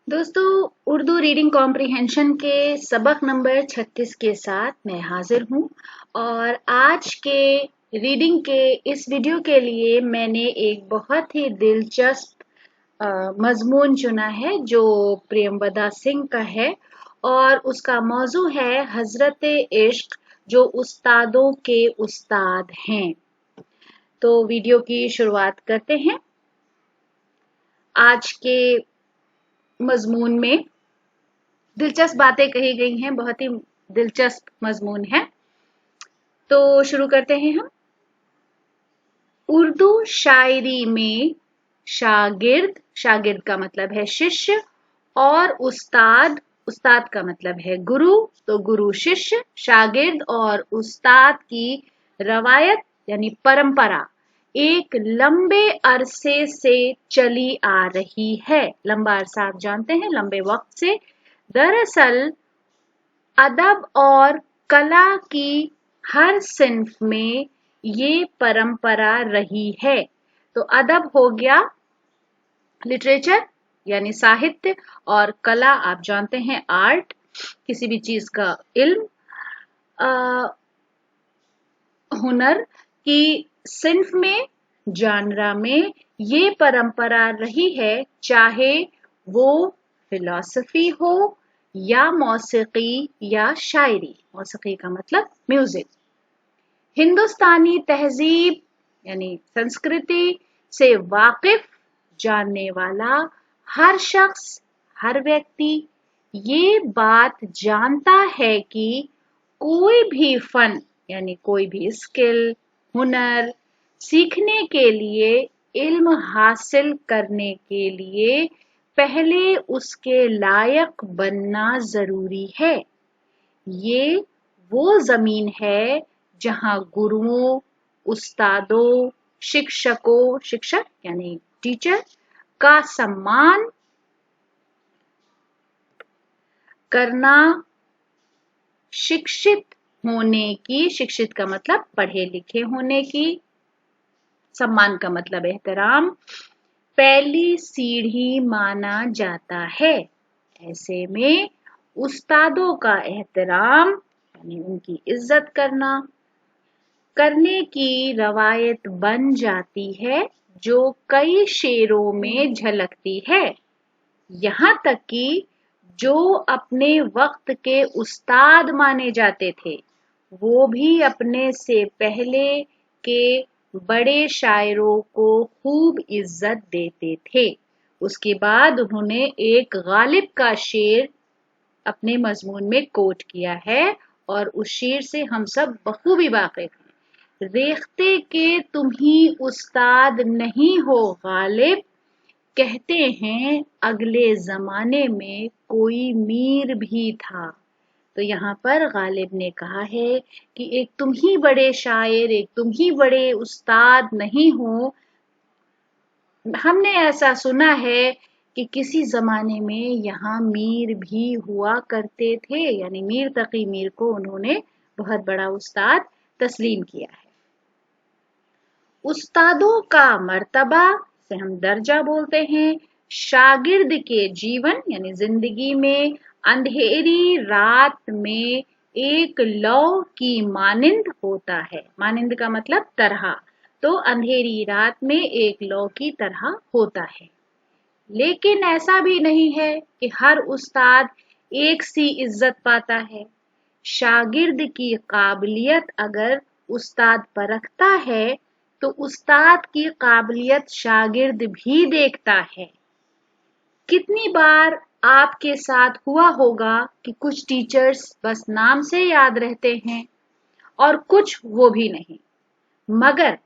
दोस्तों, Urdu reading comprehension के सबक नंबर 36 के साथ मैं हाजिर हूँ और आज के रीडिंग के इस वीडियो के लिए मैंने एक बहुत ही दिलचस्प मजमून चुना है जो प्रेमवदा सिंह का है और उसका मौजू है हजरत इश्क जो उस्तादों के उस्ताद हैं। तो वीडियो की शुरुआत करते हैं। आज के मजमून में दिलचस्प बातें कही गई हैं, बहुत ही दिलचस्प मजमून है। तो शुरू करते हैं हम। उर्दू शायरी में शागिर्द का मतलब है शिष्य और उस्ताद का मतलब है गुरु। तो गुरु शिष्य, शागिर्द और उस्ताद की रवायत यानी परंपरा एक लंबे अरसे से चली आ रही है। लंबा अरसा आप जानते हैं, लंबे वक्त से। दरअसल अदब और कला की हर सिन्फ में ये परंपरा रही है। तो अदब हो गया लिटरेचर यानी साहित्य, और कला आप जानते हैं आर्ट, किसी भी चीज का इल्म। हुनर की सिन्फ में, जानरा में ये परंपरा रही है, चाहे वो फिलॉसफी हो या मौसीकी या शायरी। मौसीकी का मतलब म्यूजिक। हिंदुस्तानी तहजीब यानी संस्कृति से वाकिफ जानने वाला हर शख्स, हर व्यक्ति ये बात जानता है कि कोई भी फन यानी कोई भी स्किल, हुनर सीखने के लिए, इल्म हासिल करने के लिए पहले उसके लायक बनना जरूरी है। ये वो जमीन है जहां गुरुओं, उस्तादों, शिक्षक यानी टीचर का सम्मान करना, शिक्षित का मतलब पढ़े लिखे होने की, सम्मान का मतलब एहतराम, पहली सीढ़ी माना जाता है। ऐसे में उस्तादों का एहतराम यानी उनकी इज्जत करने की रवायत बन जाती है, जो कई शेरों में झलकती है। यहाँ तक कि जो अपने वक्त के उस्ताद माने जाते थे, वो भी अपने से पहले के बड़े शायरों को खूब इज्जत देते थे। उसके बाद उन्होंने एक गालिब का शेर अपने मजमून में कोट किया है और उस शेर से हम सब बखूबी वाकिफ हैं। रेख्ते के तुम ही उस्ताद नहीं हो गालिब, कहते हैं अगले जमाने में कोई मीर भी था। तो यहाँ पर गालिब ने कहा है कि एक तुम ही बड़े शायर, एक तुम ही बड़े उस्ताद नहीं हो। हमने ऐसा सुना है कि किसी जमाने में यहाँ मीर भी हुआ करते थे, यानी मीर तकी मीर को उन्होंने बहुत बड़ा उस्ताद तस्लीम किया है। उस्तादों का मर्तबा से हम दर्जा बोलते हैं। शागिर्द के जीवन यानी जिंदगी में अंधेरी रात में एक लौ की मानिंद होता है। मानिंद का मतलब तरह। तो अंधेरी रात में एक लौ की तरह होता है। लेकिन ऐसा भी नहीं है कि हर उस्ताद एक सी इज्जत पाता है। शागिर्द की काबिलियत अगर उस्ताद परखता है तो उस्ताद की काबिलियत शागिर्द भी देखता है। कितनी बार आपके साथ हुआ होगा कि कुछ टीचर्स बस नाम से याद रहते हैं और कुछ वो भी नहीं, मगर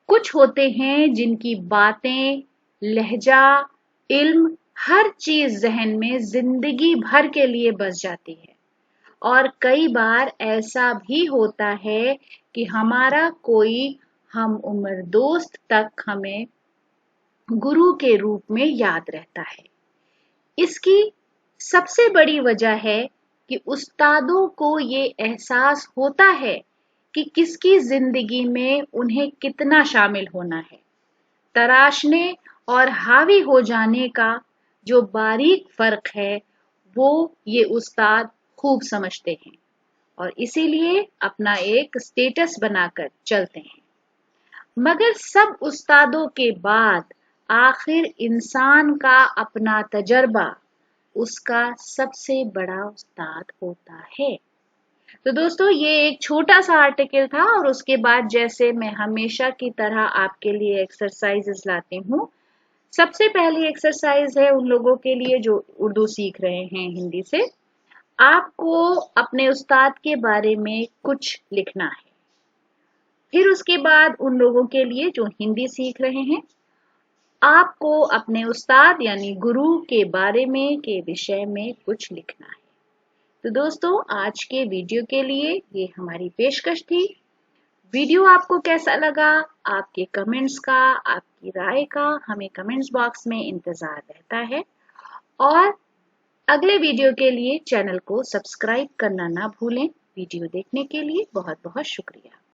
कुछ होते हैं जिनकी बातें, लहजा, इल्म, हर चीज जहन में जिंदगी भर के लिए बस जाती है। और कई बार ऐसा भी होता है कि हमारा कोई हम उम्र दोस्त तक हमें गुरु के रूप में याद रहता है। इसकी सबसे बड़ी वजह है कि उस्तादों को ये एहसास होता है कि किसकी जिंदगी में उन्हें कितना शामिल होना है। तराशने और हावी हो जाने का जो बारीक फर्क है वो ये उस्ताद खूब समझते हैं और इसीलिए अपना एक स्टेटस बनाकर चलते हैं। मगर सब उस्तादों के बाद आखिर इंसान का अपना तजर्बा उसका सबसे बड़ा उस्ताद होता है। तो दोस्तों ये एक छोटा सा आर्टिकल था और उसके बाद जैसे मैं हमेशा की तरह आपके लिए एक्सरसाइजेस लाती हूँ। सबसे पहली एक्सरसाइज है उन लोगों के लिए जो उर्दू सीख रहे हैं हिंदी से। आपको अपने उस्ताद के बारे में कुछ लिखना है। फिर उसके बाद उन लोगों के लिए जो हिंदी सीख रहे हैं, आपको अपने उस्ताद यानी गुरु के बारे में के विषय में कुछ लिखना है। तो दोस्तों आज के वीडियो के लिए ये हमारी पेशकश थी। वीडियो आपको कैसा लगा? आपके कमेंट्स का, आपकी राय का हमें कमेंट्स बॉक्स में इंतजार रहता है और अगले वीडियो के लिए चैनल को सब्सक्राइब करना ना भूलें। वीडियो देखने के लिए बहुत बहुत शुक्रिया।